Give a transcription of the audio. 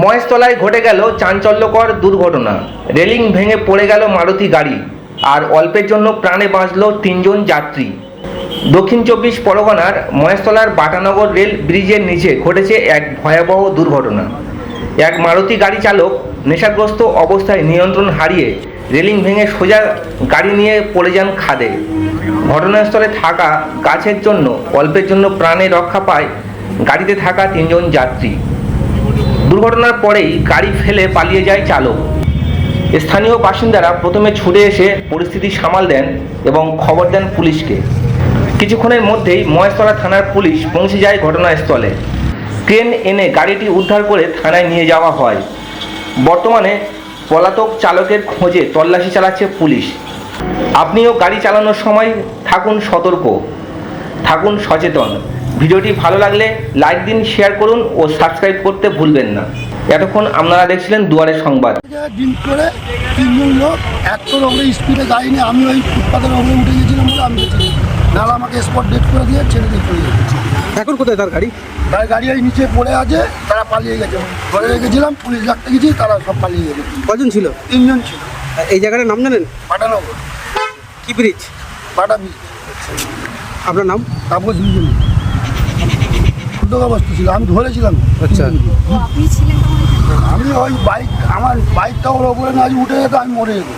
মহেশতলায় ঘটে গেল চাঞ্চল্যকর দুর্ঘটনা। রেলিং ভেঙে পড়ে গেল মারুতি গাড়ি, আর অল্পের জন্য প্রাণে বাঁচল 3 জন যাত্রী। দক্ষিণ 24 পরগনার মহেশতলার বাটানগর রেল ব্রিজের নিচে ঘটেছে এক ভয়াবহ দুর্ঘটনা। এক মারুতি গাড়ি চালক নেশাগ্রস্ত অবস্থায় নিয়ন্ত্রণ হারিয়ে রেলিং ভেঙে সোজা গাড়ি নিয়ে পড়ে যান খাদে। ঘটনাস্থলে থাকা গাছের জন্য অল্পের জন্য প্রাণে রক্ষা পায় গাড়িতে থাকা 3 জন যাত্রী। দুর্ঘটনার পরেই গাড়ি ফেলে পালিয়ে যায় চালক। স্থানীয় বাসিন্দারা প্রথমে ছুটে এসে পরিস্থিতি সামাল দেন এবং খবর দেন পুলিশকে। কিছুক্ষণের মধ্যেই মহেশতলা থানার পুলিশ পৌঁছে যায় ঘটনাস্থলে। ক্রেন এনে গাড়িটি উদ্ধার করে থানায় নিয়ে যাওয়া হয়। বর্তমানে পলাতক চালকের খোঁজে তল্লাশি চালাচ্ছে পুলিশ। আপনিও গাড়ি চালানোর সময় থাকুন সতর্ক, থাকুন সচেতন। ভিডিওটি ভালো লাগলে লাইক দিন, শেয়ার করুন ও সাবস্ক্রাইব করতে ভুলবেন না। এতক্ষণ আপনারা দেখছিলেন দুয়ারের সংবাদ। ড্রিঙ্ক করে 3 জন লোক এত রকমের স্পিডে গাড়ি নিয়ে আমি ওই ফুটপাতের ওপরে উঠে গেছিলাম বলে আমি বেঁচে গেছি, নাহলে আমাকে স্পট ডেট করে দিয়ে ছেড়ে দিয়ে চলে গেছে। এখন কোথায় তার গাড়ি? তার গাড়ি ওই নিচে পড়ে আছে, তারা পালিয়ে গেছে। ঘরে রেখেছিলাম, পুলিশ ডাকতে গেছি, তারা সব পালিয়ে গেছে। কজন ছিল? 3 জন ছিল। এই জায়গাটার নাম জানেন? পাটানগর কি ব্রিজ? পাটা ব্রিজ। আপনার নাম? তাপস বিজলি। বস্তু ছিল, আমি ধরেছিলাম। আচ্ছা, আমি ওই বাইক, আমার বাইকটা ওর ওপরে না উঠে যেত, আমি মরে যেত।